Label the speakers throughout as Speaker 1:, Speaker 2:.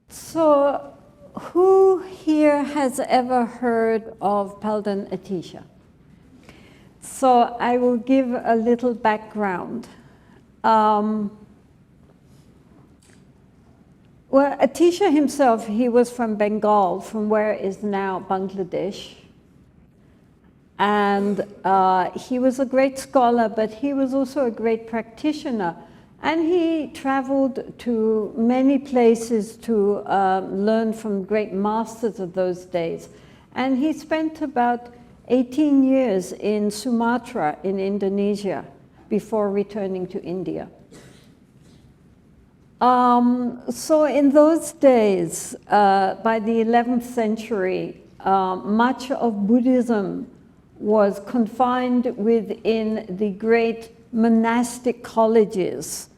Speaker 1: So, who here has ever heard of Palden Atisha? So, I will give a little background. Well, Atisha himself, he was from Bengal, from where is now Bangladesh. And he was a great scholar, but he was also a great practitioner. And he traveled to many places to learn from great masters of those days. And he spent about 18 years in Sumatra in Indonesia before returning to India. So in those days, by the 11th century, much of Buddhism was confined within the great monastic colleges,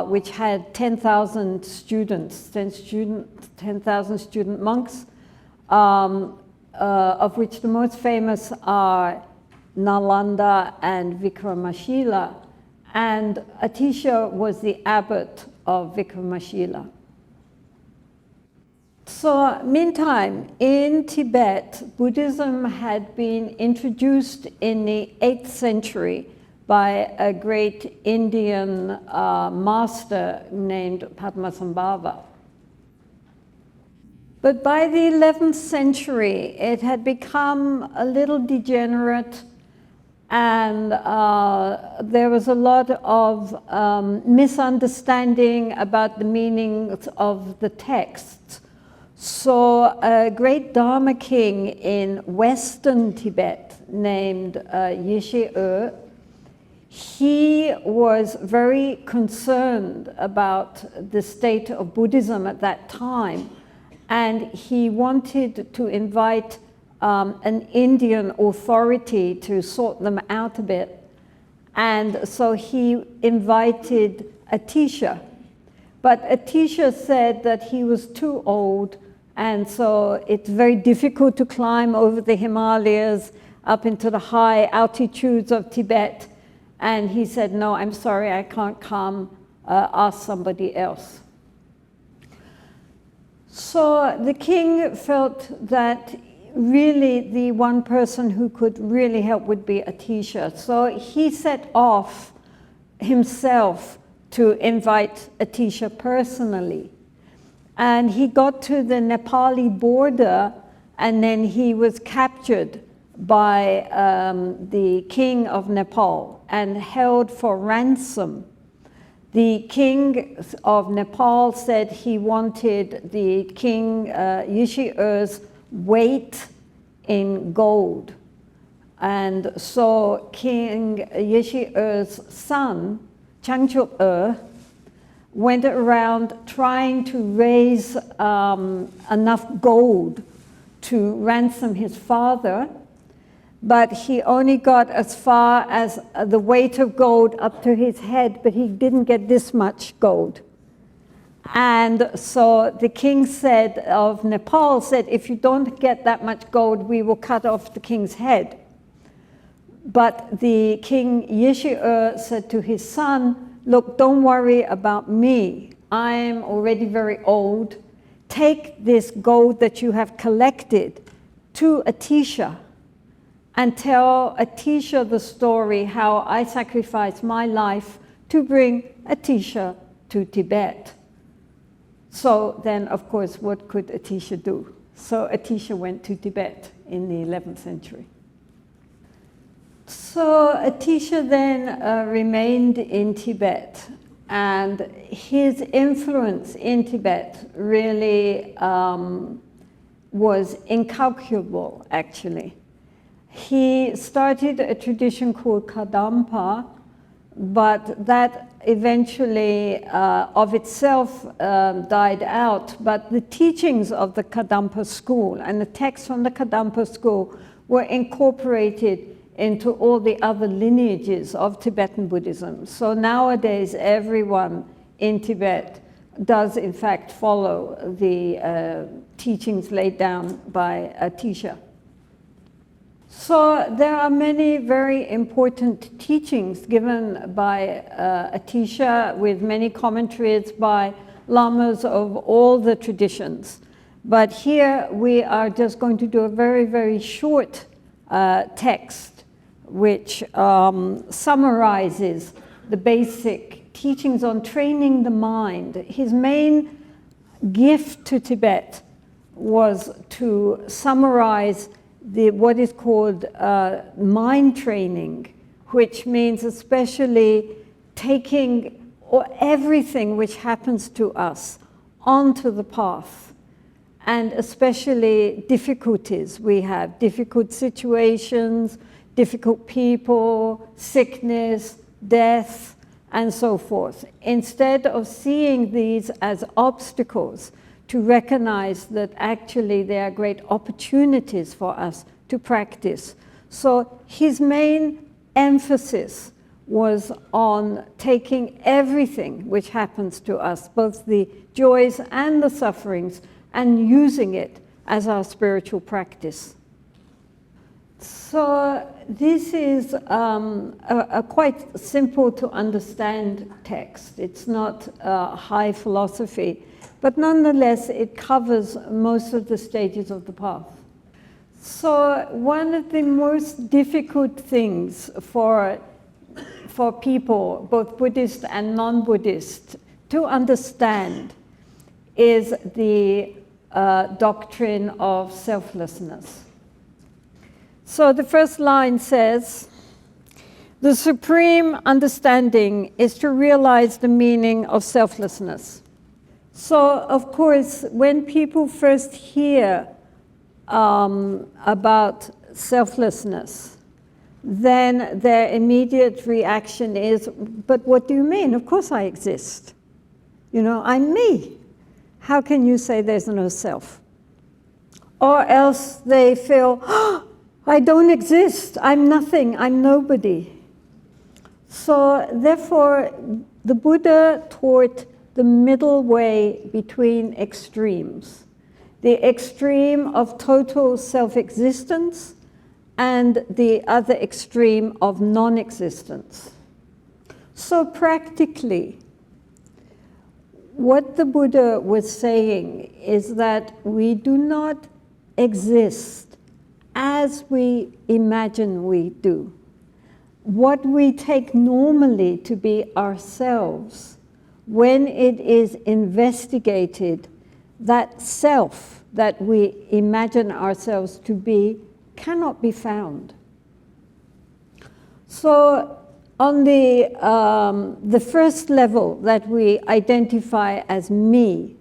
Speaker 1: which had 10,000 students, 10,000 student monks, of which the most famous are Nalanda and Vikramashila, and Atisha was the abbot of Vikramashila. So, meantime, in Tibet, Buddhism had been introduced in the 8th century by a great Indian master named Padmasambhava. But by the 11th century, it had become a little degenerate, and there was a lot of misunderstanding about the meanings of the texts. So a great Dharma king in western Tibet named Yeshe-e, he was very concerned about the state of Buddhism at that time, and he wanted to invite an Indian authority to sort them out a bit. And so he invited Atisha. But Atisha said that he was too old, and so it's very difficult to climb over the Himalayas up into the high altitudes of Tibet. And he said, no, I'm sorry, I can't come, ask somebody else. So the king felt that really the one person who could really help would be Atisha. So he set off himself to invite Atisha personally. And he got to the Nepali border, and then he was captured by the king of Nepal and held for ransom. The king of Nepal said he wanted the king Yeshe-e's weight in gold. And so King Yeshe-e's son, Changchuk-e, went around trying to raise enough gold to ransom his father, but he only got as far as the weight of gold up to his head, but he didn't get this much gold. And so the king said, of Nepal said, if you don't get that much gold, we will cut off the king's head. But the king Yeshe-e said to his son, look, don't worry about me. I'm already very old. Take this gold that you have collected to Atisha and tell Atisha the story how I sacrificed my life to bring Atisha to Tibet. So then, of course, what could Atisha do? So Atisha went to Tibet in the 11th century. So Atisha then remained in Tibet, and his influence in Tibet really was incalculable, actually. He started a tradition called Kadampa, but that eventually of itself died out. But the teachings of the Kadampa school and the texts from the Kadampa school were incorporated into all the other lineages of Tibetan Buddhism. So nowadays, everyone in Tibet does in fact follow the teachings laid down by Atisha. So there are many very important teachings given by Atisha, with many commentaries by lamas of all the traditions. But here we are just going to do a very, very short text which summarizes the basic teachings on training the mind. His main gift to Tibet was to summarize what is called mind training, which means especially taking everything which happens to us onto the path, and especially difficulties we have, difficult situations, difficult people, sickness, death, and so forth. Instead of seeing these as obstacles, to recognize that actually they are great opportunities for us to practice. So his main emphasis was on taking everything which happens to us, both the joys and the sufferings, and using it as our spiritual practice. So this is a quite simple to understand text. It's not high philosophy, but nonetheless it covers most of the stages of the path. So one of the most difficult things for people, both Buddhist and non-Buddhist, to understand is the doctrine of selflessness. So the first line says, the supreme understanding is to realize the meaning of selflessness. So, of course, when people first hear about selflessness, then their immediate reaction is, but what do you mean? Of course I exist. You know, I'm me. How can you say there's no self? Or else they feel, oh, I don't exist. I'm nothing. I'm nobody. So, therefore, the Buddha taught the middle way between extremes. The extreme of total self-existence and the other extreme of non-existence. So practically, what the Buddha was saying is that we do not exist as we imagine we do. What we take normally to be ourselves, when it is investigated, that self that we imagine ourselves to be cannot be found. So on the first level that we identify as me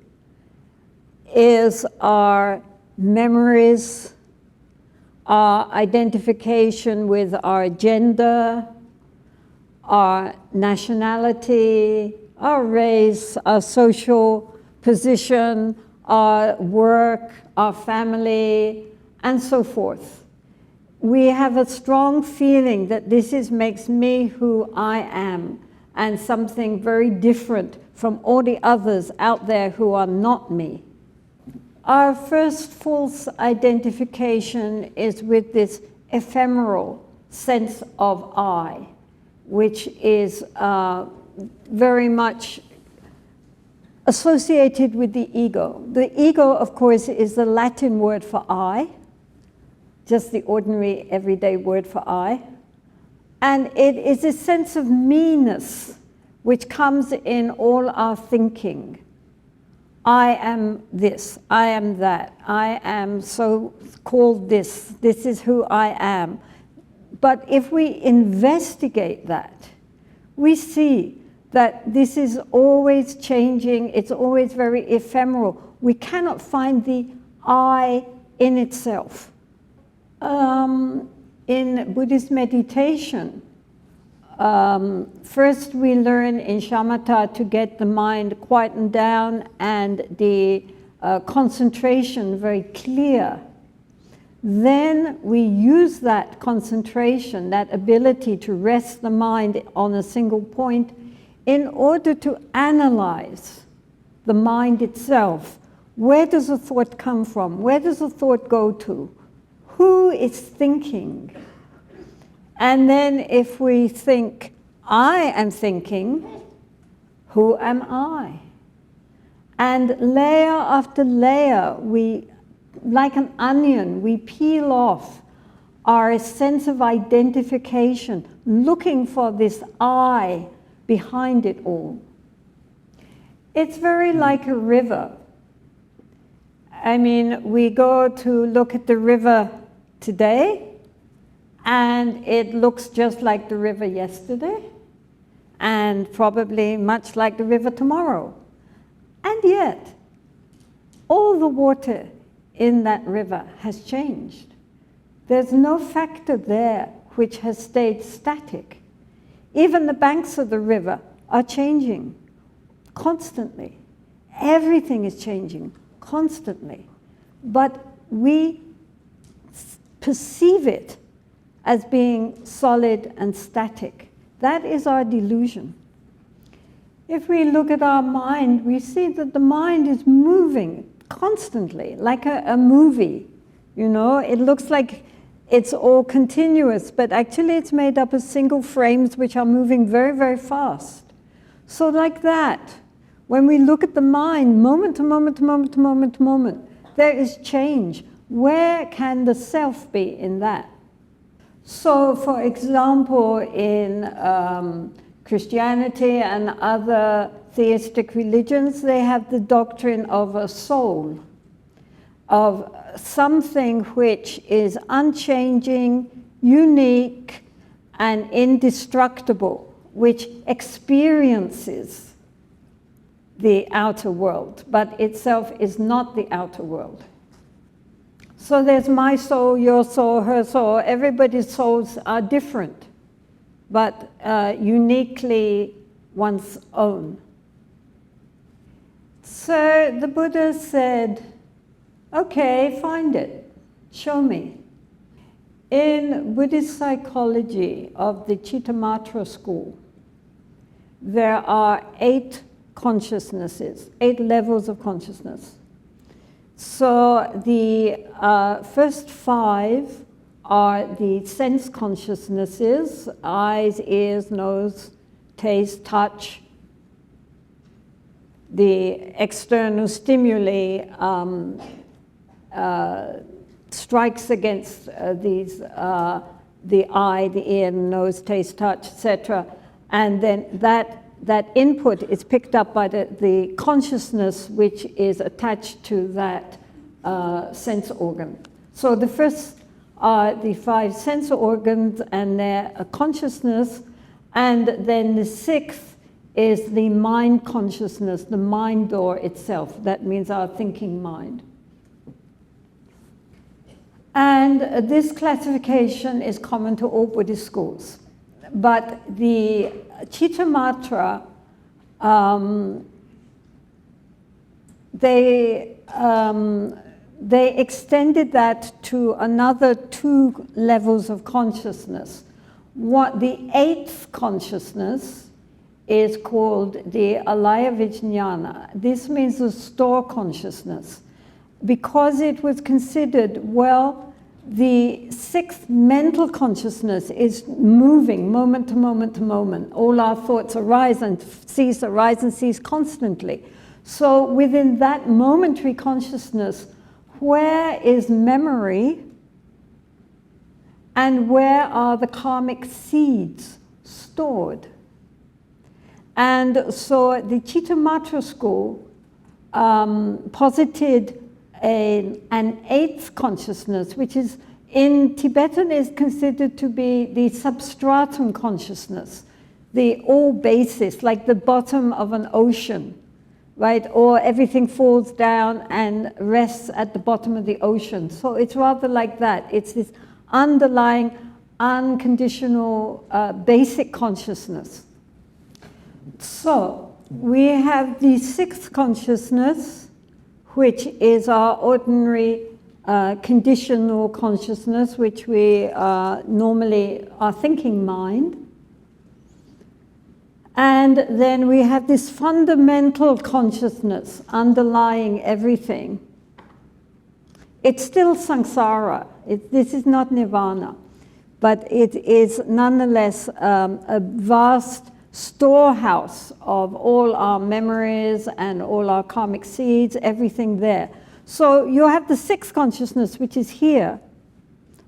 Speaker 1: is our memories, our identification with our gender, our nationality, our race, our social position, our work, our family, and so forth. We have a strong feeling that this makes me who I am, and something very different from all the others out there who are not me. Our first false identification is with this ephemeral sense of I, which is very much associated with the ego. The ego, of course, is the Latin word for I, just the ordinary everyday word for I. And it is a sense of me-ness which comes in all our thinking. I am this, I am that, I am so-called this is who I am. But if we investigate that, we see that this is always changing, it's always very ephemeral. We cannot find the I in itself. In Buddhist meditation, first we learn in shamatha to get the mind quietened down and the concentration very clear. Then we use that concentration, that ability to rest the mind on a single point in order to analyze the mind itself. Where does a thought come from? Where does a thought go to? Who is thinking? And then if we think, I am thinking, who am I? And layer after layer, like an onion, we peel off our sense of identification, looking for this I behind it all. It's very like a river. I mean, we go to look at the river today, and it looks just like the river yesterday, and probably much like the river tomorrow. And yet, all the water in that river has changed. There's no factor there which has stayed static. Even the banks of the river are changing constantly. Everything is changing constantly. But we perceive it as being solid and static. That is our delusion. If we look at our mind, we see that the mind is moving constantly, like a movie. You know, it looks like it's all continuous, but actually it's made up of single frames which are moving very, very fast. So like that, when we look at the mind, moment to moment to moment to moment to moment, there is change. Where can the self be in that? So, for example, in Christianity and other theistic religions, they have the doctrine of a soul, of something which is unchanging, unique, and indestructible, which experiences the outer world, but itself is not the outer world. So there's my soul, your soul, her soul. Everybody's souls are different, but uniquely one's own. So the Buddha said, okay, find it, show me. In Buddhist psychology of the Chittamatra school, there are 8 consciousnesses, 8 levels of consciousness. So the first 5 are the sense consciousnesses: eyes, ears, nose, taste, touch. The external stimuli strikes against these, the eye, the ear, nose, taste, touch, etc. And then that input is picked up by the consciousness which is attached to that sense organ. So the first are the 5 sense organs and their consciousness, and then the 6th is the mind consciousness, the mind door itself. That means our thinking mind. And this classification is common to all Buddhist schools. But the Chittamatra, they extended that to another 2 levels of consciousness. The 8th consciousness is called the alaya vijnana. This means the store consciousness, because it was considered, well, the 6th mental consciousness is moving moment to moment to moment. All our thoughts arise and cease constantly. So within that momentary consciousness, where is memory and where are the karmic seeds stored? And so the Chittamatra school posited an 8th consciousness, which is in Tibetan is considered to be the substratum consciousness, the all basis, like the bottom of an ocean, right? Or everything falls down and rests at the bottom of the ocean. So it's rather like that. It's this underlying, unconditional, basic consciousness. So we have the 6th consciousness, which is our ordinary conditional consciousness, which we normally are thinking mind. And then we have this fundamental consciousness underlying everything. It's still samsara. This is not nirvana, but it is nonetheless a vast storehouse of all our memories and all our karmic seeds, everything there. So you have the sixth consciousness, which is here,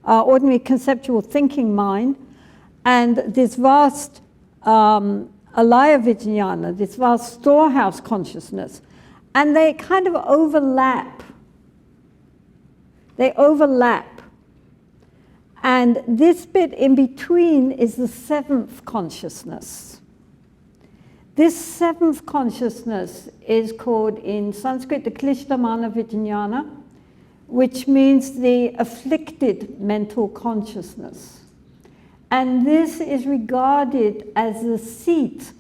Speaker 1: our ordinary conceptual thinking mind, and this vast alaya vijnana, this vast storehouse consciousness, and they kind of overlap. They overlap. And this bit in between is the seventh consciousness. This seventh consciousness is called in Sanskrit the Klishtamana Vijnana, which means the afflicted mental consciousness. And this is regarded as the seat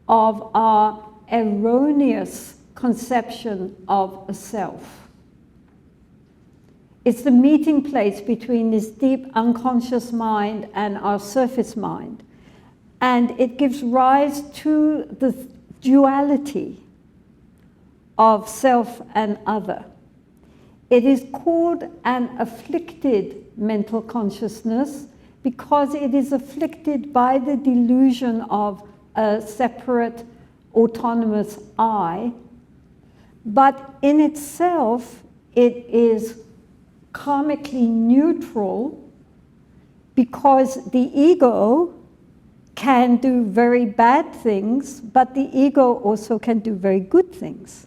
Speaker 1: of our erroneous conception of a self. It's the meeting place between this deep unconscious mind and our surface mind. And it gives rise to the duality of self and other. It is called an afflicted mental consciousness because it is afflicted by the delusion of a separate autonomous I. But in itself, it is karmically neutral because the ego can do very bad things, but the ego also can do very good things.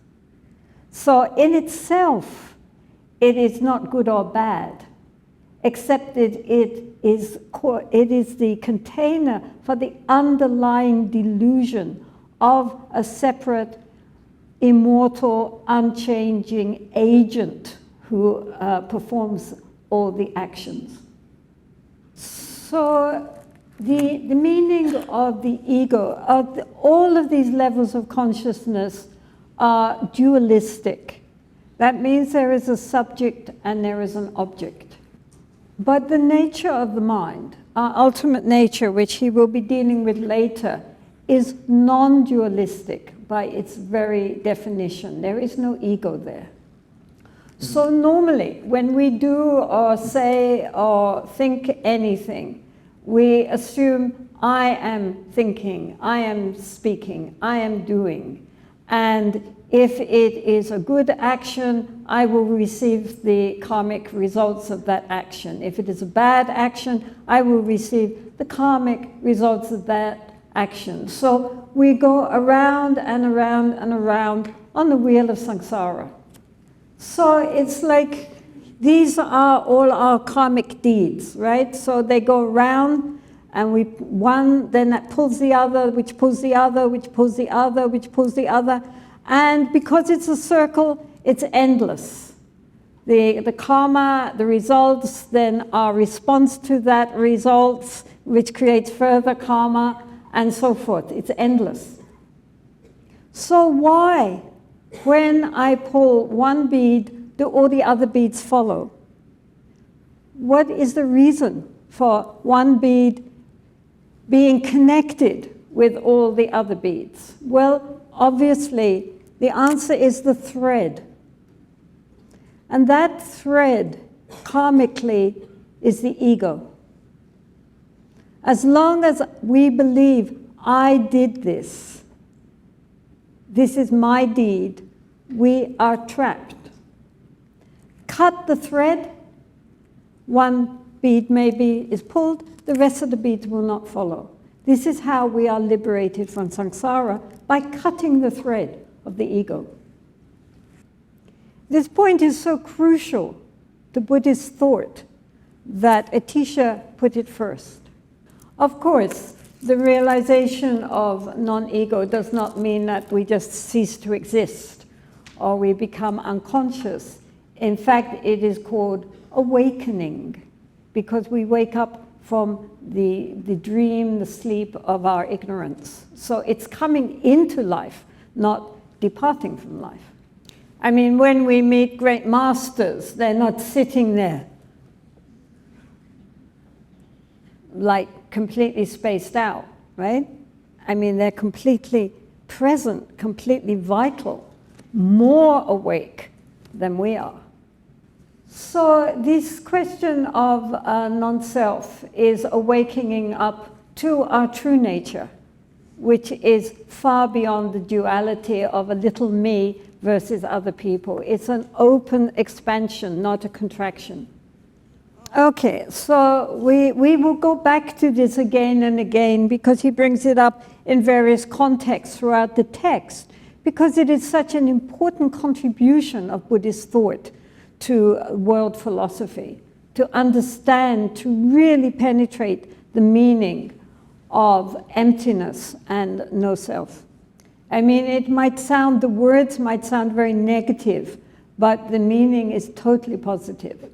Speaker 1: So in itself, it is not good or bad, except that it is the container for the underlying delusion of a separate, immortal, unchanging agent who performs all the actions. So the meaning of the ego, all of these levels of consciousness are dualistic. That means there is a subject and there is an object. But the nature of the mind, our ultimate nature, which he will be dealing with later, is non-dualistic by its very definition. There is no ego there. So normally, when we do or say or think anything, we assume I am thinking, I am speaking, I am doing. And if it is a good action, I will receive the karmic results of that action. If it is a bad action, I will receive the karmic results of that action. So we go around and around and around on the wheel of samsara. So it's like these are all our karmic deeds, right? So they go around and one, then that pulls the other, which pulls the other, which pulls the other, which pulls the other. And because it's a circle, it's endless. The karma, the results, then our response to that results, which creates further karma, and so forth. It's endless. So why, when I pull one bead, do all the other beads follow? What is the reason for one bead being connected with all the other beads? Well, obviously, the answer is the thread. And that thread, karmically, is the ego. As long as we believe, I did this, this is my deed, we are trapped. Cut the thread, one bead maybe is pulled, the rest of the beads will not follow. This is how we are liberated from samsara, by cutting the thread of the ego. This point is so crucial to Buddhist thought that Atisha put it first. Of course, the realization of non-ego does not mean that we just cease to exist or we become unconscious. In fact, it is called awakening because we wake up from the dream, the sleep of our ignorance. So it's coming into life, not departing from life. I mean, when we meet great masters, they're not sitting there like completely spaced out, right? I mean, they're completely present, completely vital, more awake than we are. So this question of non-self is awakening up to our true nature. which is far beyond the duality of a little me versus other people. It's an open expansion, not a contraction. Okay, so we will go back to this again and again because he brings it up in various contexts throughout the text, because it is such an important contribution of Buddhist thought to world philosophy, to understand, to really penetrate the meaning of emptiness and no self. I mean, the words might sound very negative, but the meaning is totally positive.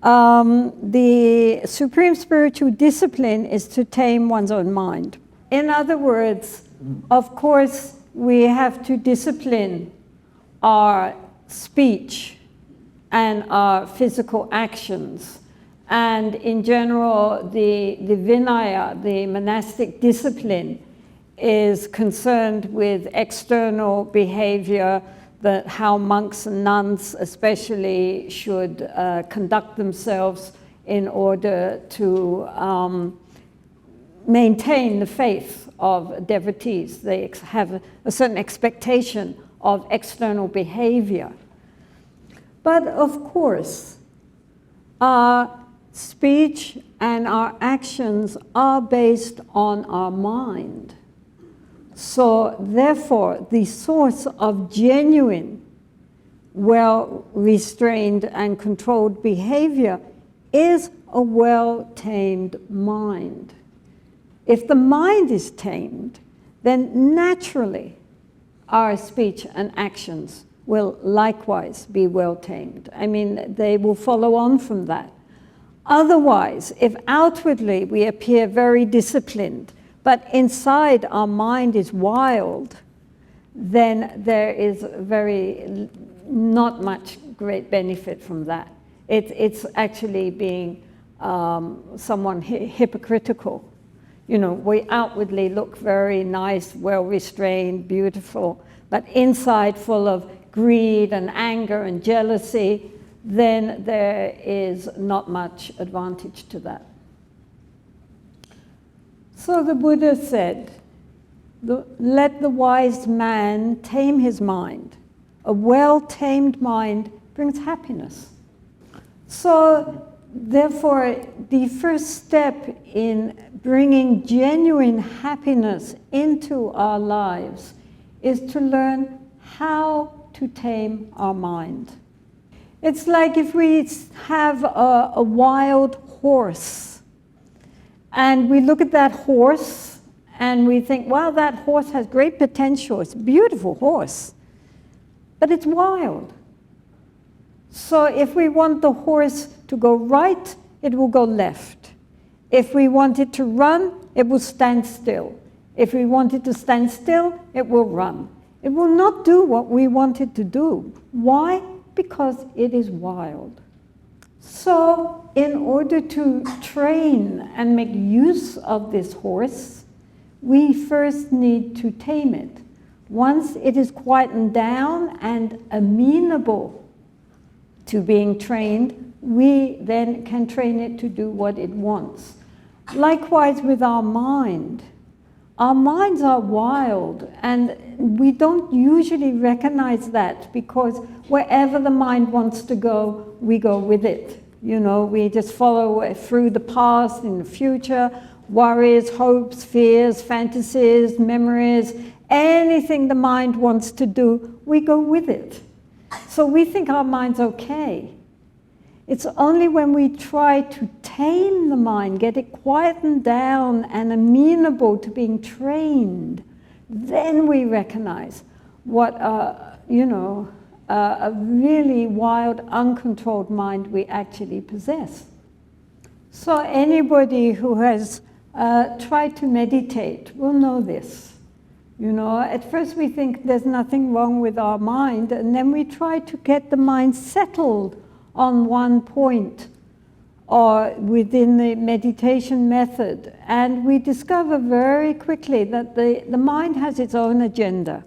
Speaker 1: The supreme spiritual discipline is to tame one's own mind. In other words, of course, we have to discipline our speech and our physical actions. And in general, the Vinaya, the monastic discipline, is concerned with external behavior, that how monks and nuns especially should conduct themselves in order to maintain the faith of devotees. They have a certain expectation of external behavior. But of course, our speech and our actions are based on our mind. So therefore, the source of genuine, well-restrained and controlled behavior is a well-tamed mind. If the mind is tamed, then naturally our speech and actions will likewise be well-tamed. I mean, they will follow on from that. Otherwise, if outwardly we appear very disciplined, but inside our mind is wild, then there is not much great benefit from that. It's actually being someone hypocritical. You know, we outwardly look very nice, well-restrained, beautiful, but inside full of greed and anger and jealousy, then there is not much advantage to that. So the Buddha said, let the wise man tame his mind. A well-tamed mind brings happiness. So therefore, the first step in bringing genuine happiness into our lives is to learn how to tame our mind. It's like if we have a wild horse and we look at that horse and we think, wow, that horse has great potential. It's a beautiful horse, but it's wild. So if we want the horse to go right, it will go left. If we want it to run, it will stand still. If we want it to stand still, it will run. It will not do what we want it to do. Why? Because it is wild. So in order to train and make use of this horse, we first need to tame it. Once it is quietened down and amenable to being trained, we then can train it to do what it wants. Likewise with our mind. Our minds are wild, and we don't usually recognize that because wherever the mind wants to go, we go with it. You know, we just follow through the past and the future, worries, hopes, fears, fantasies, memories, anything the mind wants to do, we go with it. So we think our mind's okay. It's only when we try to tame the mind, get it quietened down and amenable to being trained, then we recognize what a really wild, uncontrolled mind we actually possess. So anybody who has tried to meditate will know this. You know, at first we think there's nothing wrong with our mind, and then we try to get the mind settled on one point or within the meditation method. And we discover very quickly that the mind has its own agenda.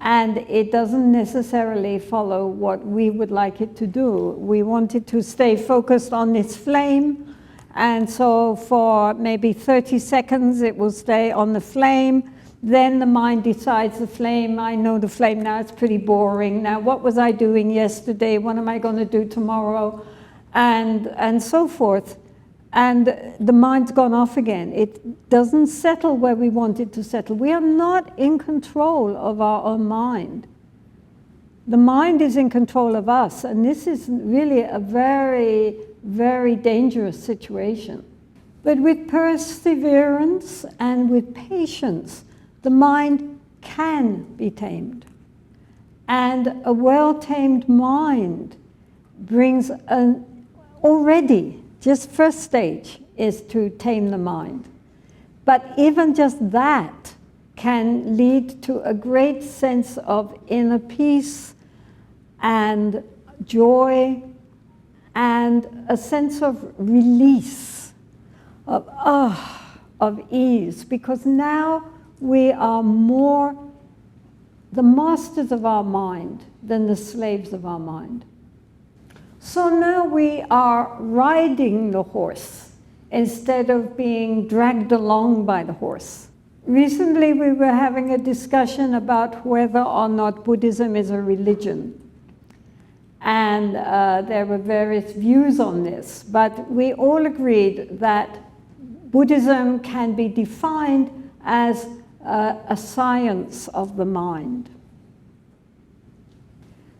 Speaker 1: And it doesn't necessarily follow what we would like it to do. We want it to stay focused on its flame And so for maybe 30 seconds, it will stay on the flame. Then the mind decides the flame, I know the flame now, it's pretty boring. Now, what was I doing yesterday? What am I going to do tomorrow? And so forth. And the mind's gone off again. It doesn't settle where we want it to settle. We are not in control of our own mind. The mind is in control of us, and this is really a very, very dangerous situation. But with perseverance and with patience, the mind can be tamed. And a well-tamed mind brings already, just first stage is to tame the mind. But even just that can lead to a great sense of inner peace and joy and a sense of release, of ease, because now we are more the masters of our mind than the slaves of our mind. So now we are riding the horse instead of being dragged along by the horse. Recently we were having a discussion about whether or not Buddhism is a religion. And there were various views on this, but we all agreed that Buddhism can be defined as a science of the mind.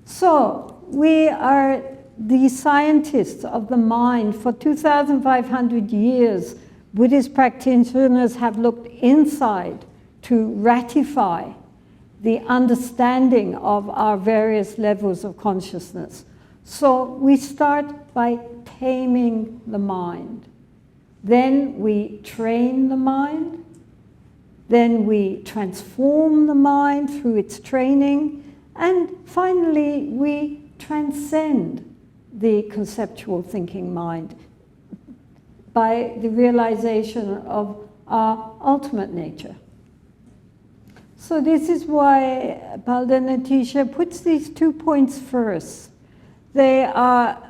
Speaker 1: So we are the scientists of the mind. For 2,500 years, Buddhist practitioners have looked inside to ratify the understanding of our various levels of consciousness. So we start by taming the mind. Then we train the mind. Then we transform the mind through its training. And finally, we transcend the conceptual thinking mind by the realization of our ultimate nature. So this is why Baldenatisha puts these 2 points first. They are,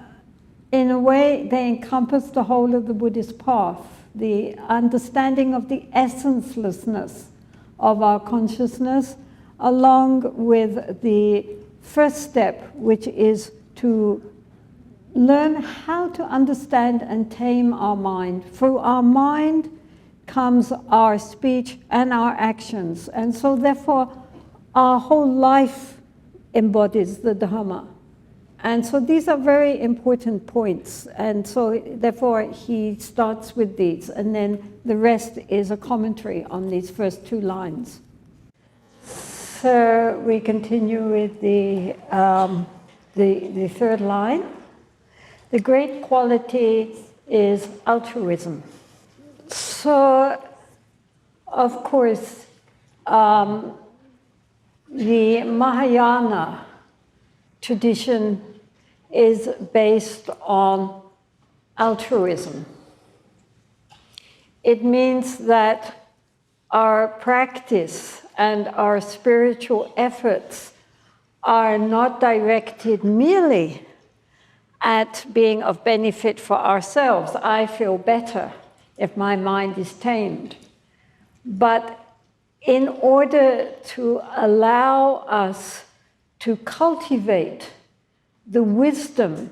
Speaker 1: in a way, they encompass the whole of the Buddhist path, the understanding of the essencelessness of our consciousness, along with the first step, which is to learn how to understand and tame our mind. Through our mind comes our speech and our actions. And so therefore, our whole life embodies the Dhamma. And so these are very important points. And so therefore, he starts with these. And then the rest is a commentary on these first 2 lines. So we continue with the 3rd line. The great quality is altruism. So, of course, the Mahayana tradition is based on altruism. It means that our practice and our spiritual efforts are not directed merely at being of benefit for ourselves. I feel better if my mind is tamed. But in order to allow us to cultivate the wisdom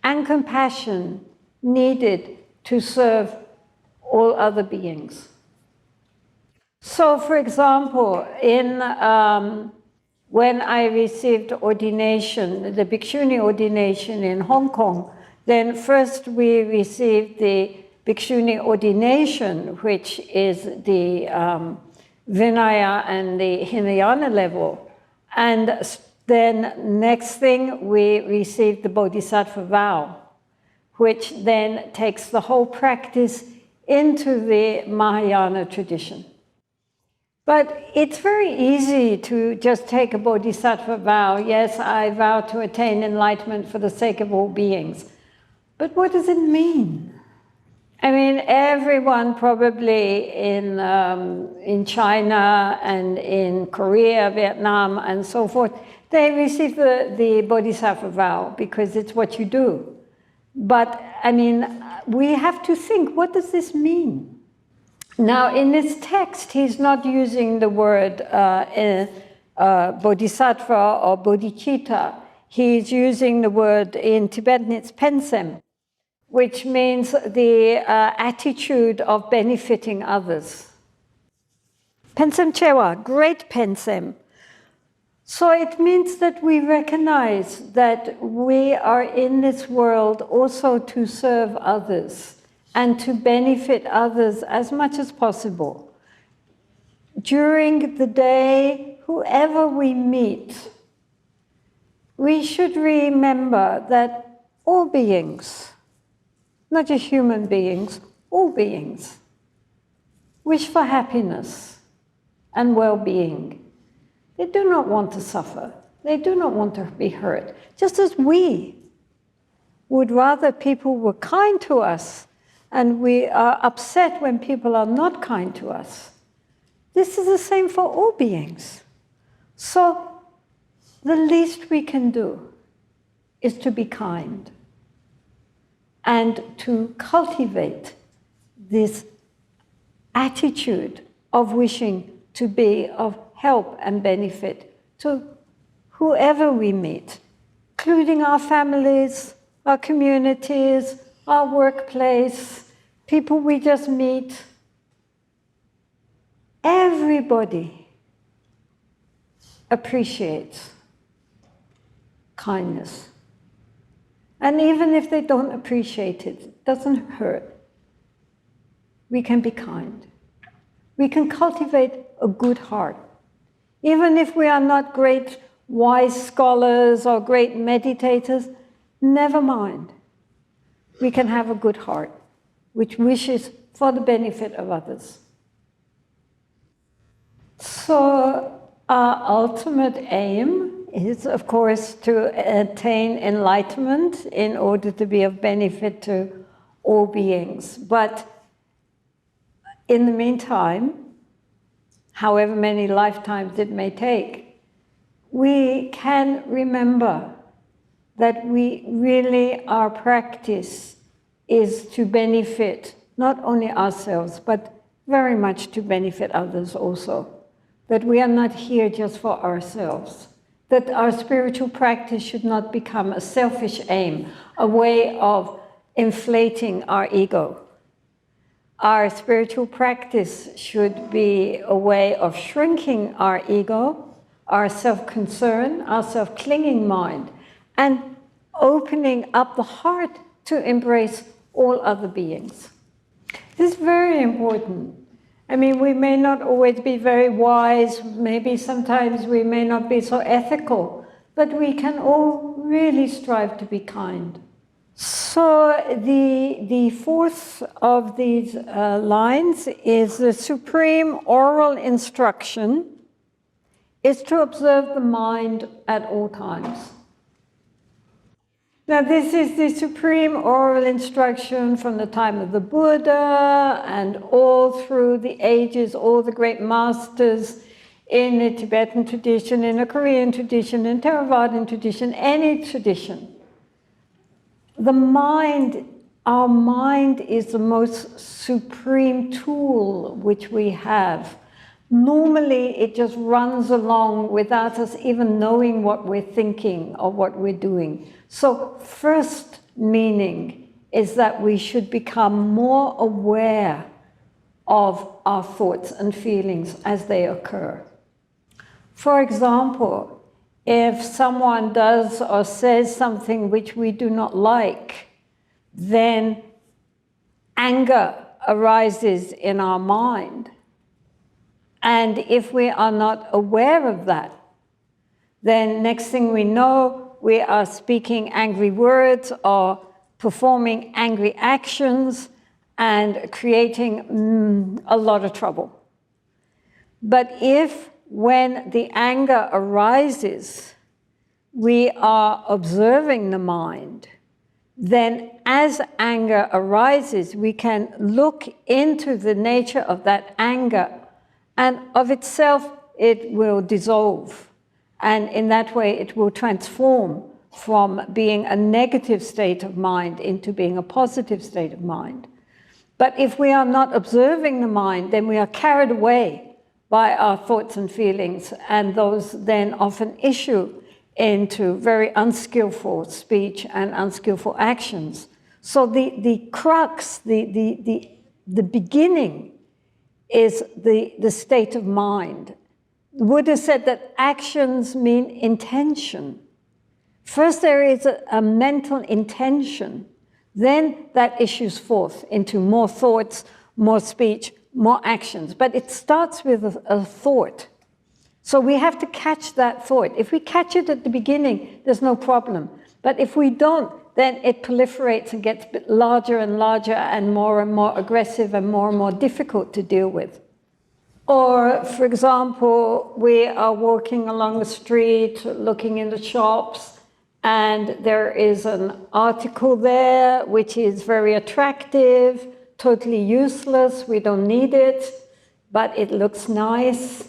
Speaker 1: and compassion needed to serve all other beings. So, for example, when I received ordination, the Bhikshuni ordination in Hong Kong, then first we received the Bhikshuni ordination, which is the Vinaya and the Hinayana level. And then next thing, we received the Bodhisattva vow, which then takes the whole practice into the Mahayana tradition. But it's very easy to just take a Bodhisattva vow. Yes, I vow to attain enlightenment for the sake of all beings. But what does it mean? I mean, everyone probably in China and in Korea, Vietnam, and so forth, they receive the Bodhisattva vow because it's what you do. But, I mean, we have to think, what does this mean? Now, in this text, he's not using the word bodhisattva or bodhicitta. He's using the word, in Tibetan it's pensem, which means the attitude of benefiting others. Pensem chewa, great pensem. So it means that we recognize that we are in this world also to serve others and to benefit others as much as possible. During the day, whoever we meet, we should remember that all beings, not just human beings, all beings, wish for happiness and well-being. They do not want to suffer. They do not want to be hurt. Just as we would rather people were kind to us and we are upset when people are not kind to us. This is the same for all beings. So the least we can do is to be kind and to cultivate this attitude of wishing to be of help and benefit to whoever we meet, including our families, our communities, our workplace, people we just meet. Everybody appreciates kindness. And even if they don't appreciate it, it doesn't hurt. We can be kind. We can cultivate a good heart. Even if we are not great wise scholars or great meditators, never mind. We can have a good heart, which wishes for the benefit of others. So our ultimate aim is, of course, to attain enlightenment in order to be of benefit to all beings. But in the meantime, however many lifetimes it may take, we can remember that our practice is to benefit not only ourselves, but very much to benefit others also. That we are not here just for ourselves. That our spiritual practice should not become a selfish aim, a way of inflating our ego. Our spiritual practice should be a way of shrinking our ego, our self-concern, our self-clinging mind, and opening up the heart to embrace all other beings. This is very important. I mean, we may not always be very wise, maybe sometimes we may not be so ethical, but we can all really strive to be kind. So the fourth of these lines is the supreme oral instruction is to observe the mind at all times. Now this is the supreme oral instruction from the time of the Buddha and all through the ages, all the great masters in the Tibetan tradition, in the Korean tradition, in Theravadan tradition, any tradition. The mind, our mind is the most supreme tool which we have. Normally, it just runs along without us even knowing what we're thinking or what we're doing. So first meaning is that we should become more aware of our thoughts and feelings as they occur. For example, if someone does or says something which we do not like, then anger arises in our mind. And if we are not aware of that, then next thing we know, we are speaking angry words or performing angry actions and creating a lot of trouble. But if when the anger arises, we are observing the mind, then as anger arises, we can look into the nature of that anger, and of itself, it will dissolve. And in that way, it will transform from being a negative state of mind into being a positive state of mind. But if we are not observing the mind, then we are carried away by our thoughts and feelings, and those then often issue into very unskillful speech and unskillful actions. So the crux, the beginning is the state of mind. The Buddha said that actions mean intention. First there is a mental intention, then that issues forth into more thoughts, more speech, more actions. But it starts with a thought. So we have to catch that thought. If we catch it at the beginning, there's no problem. But if we don't, then it proliferates and gets a bit larger and larger and more aggressive and more difficult to deal with. Or, for example, we are walking along the street, looking in the shops, and there is an article there which is very attractive, totally useless, we don't need it, but it looks nice.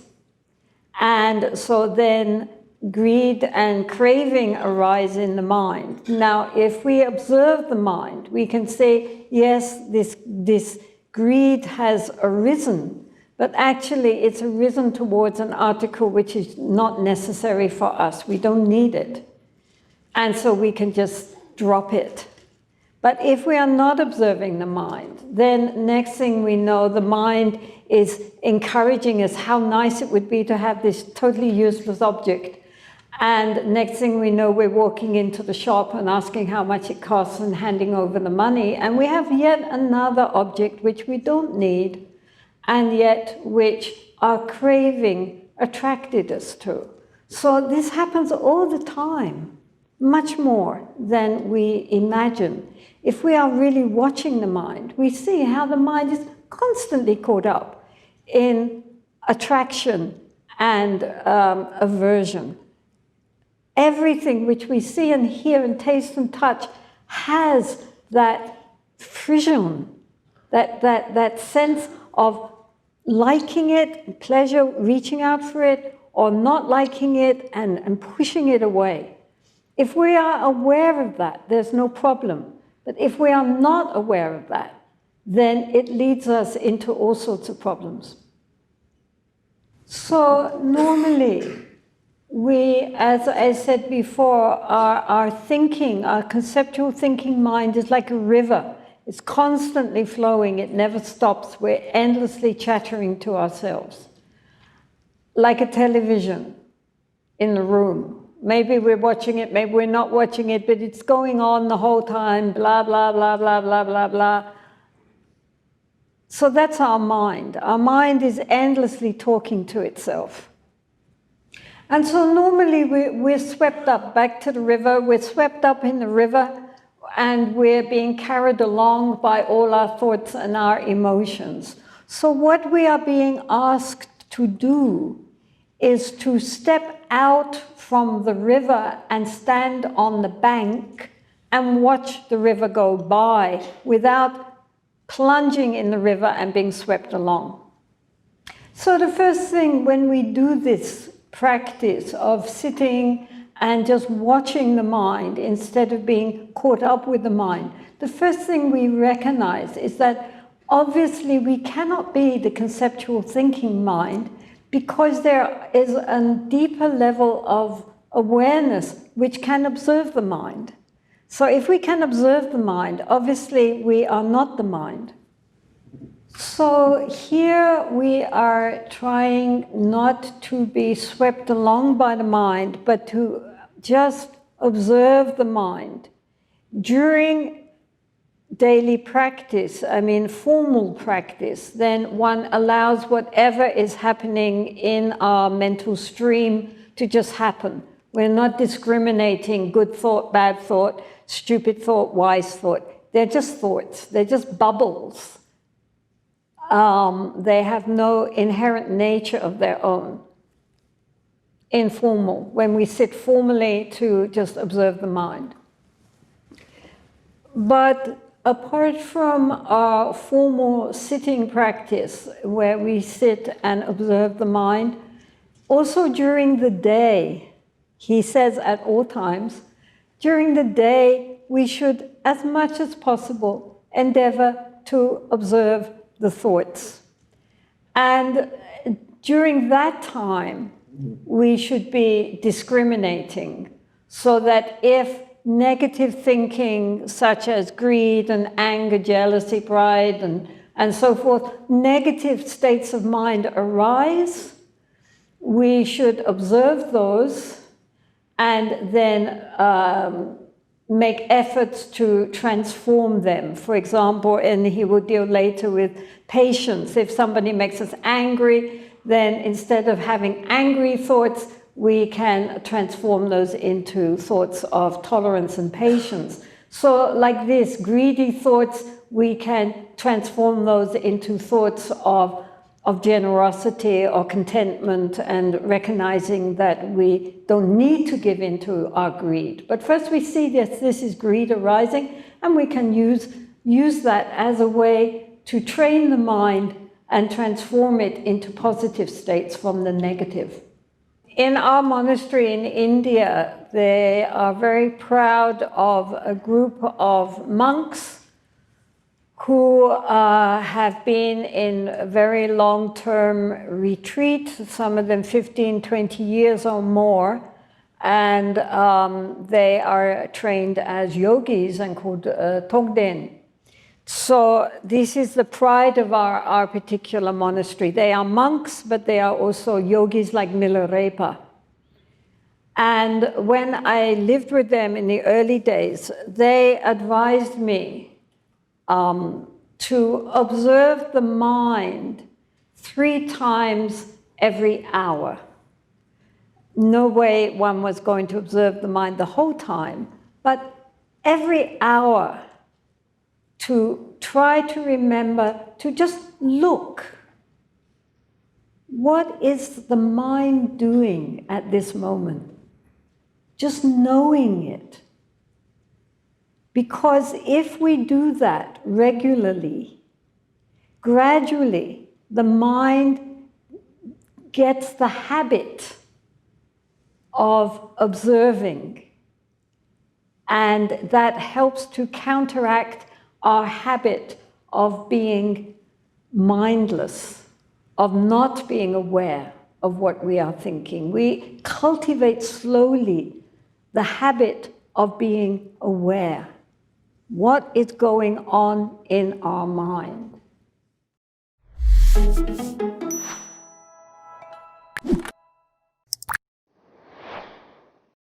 Speaker 1: And so then greed and craving arise in the mind. Now, if we observe the mind, we can say, yes, this greed has arisen, but actually it's arisen towards an article which is not necessary for us. We don't need it. And so we can just drop it. But if we are not observing the mind, then next thing we know, the mind is encouraging us how nice it would be to have this totally useless object. And next thing we know, we're walking into the shop and asking how much it costs and handing over the money. And we have yet another object which we don't need, and yet which our craving attracted us to. So this happens all the time, much more than we imagine. If we are really watching the mind, we see how the mind is constantly caught up in attraction and aversion. Everything which we see and hear and taste and touch has that frisson, that sense of liking it, pleasure, reaching out for it, or not liking it and pushing it away. If we are aware of that, there's no problem. But if we are not aware of that, then it leads us into all sorts of problems. So normally, we, as I said before, our thinking, our conceptual thinking mind is like a river. It's constantly flowing, it never stops. We're endlessly chattering to ourselves. Like a television in the room. Maybe we're watching it, maybe we're not watching it, but it's going on the whole time, blah, blah, blah, blah, blah, blah, blah. So that's our mind. Our mind is endlessly talking to itself. And so normally we're swept up back to the river, we're swept up in the river, and we're being carried along by all our thoughts and our emotions. So what we are being asked to do is to step out from the river and stand on the bank and watch the river go by without plunging in the river and being swept along. So the first thing when we do this practice of sitting and just watching the mind instead of being caught up with the mind, the first thing we recognize is that obviously we cannot be the conceptual thinking mind because there is a deeper level of awareness which can observe the mind. So if we can observe the mind, obviously we are not the mind. So here we are trying not to be swept along by the mind, but to just observe the mind. During daily practice, I mean formal practice, then one allows whatever is happening in our mental stream to just happen. We're not discriminating good thought, bad thought, stupid thought, wise thought. They're just thoughts. They're just bubbles. They have no inherent nature of their own. Informal, when we sit formally to just observe the mind. But apart from our formal sitting practice, where we sit and observe the mind, also during the day, he says at all times, During the day, we should, as much as possible, endeavor to observe the thoughts. And during that time, we should be discriminating so that if negative thinking, such as greed and anger, jealousy, pride, and so forth, negative states of mind arise, we should observe those and then make efforts to transform them. For example, and he will deal later with patience. If somebody makes us angry, then instead of having angry thoughts, we can transform those into thoughts of tolerance and patience. So like this, greedy thoughts, we can transform those into thoughts of generosity or contentment and recognizing that we don't need to give in to our greed. But first we see this is greed arising, and we can use that as a way to train the mind and transform it into positive states from the negative. In our monastery in India, they are very proud of a group of monks who have been in very long-term retreat, some of them 15, 20 years or more, and they are trained as yogis and called Togden. So this is the pride of our particular monastery. They are monks, but they are also yogis like Milarepa. And when I lived with them in the early days, they advised me to observe the mind 3 times every hour. No way one was going to observe the mind the whole time, but every hour to try to remember to just look. What is the mind doing at this moment? Just knowing it. Because if we do that regularly, gradually, the mind gets the habit of observing, and that helps to counteract our habit of being mindless, of not being aware of what we are thinking. We cultivate slowly the habit of being aware. What is going on in our mind?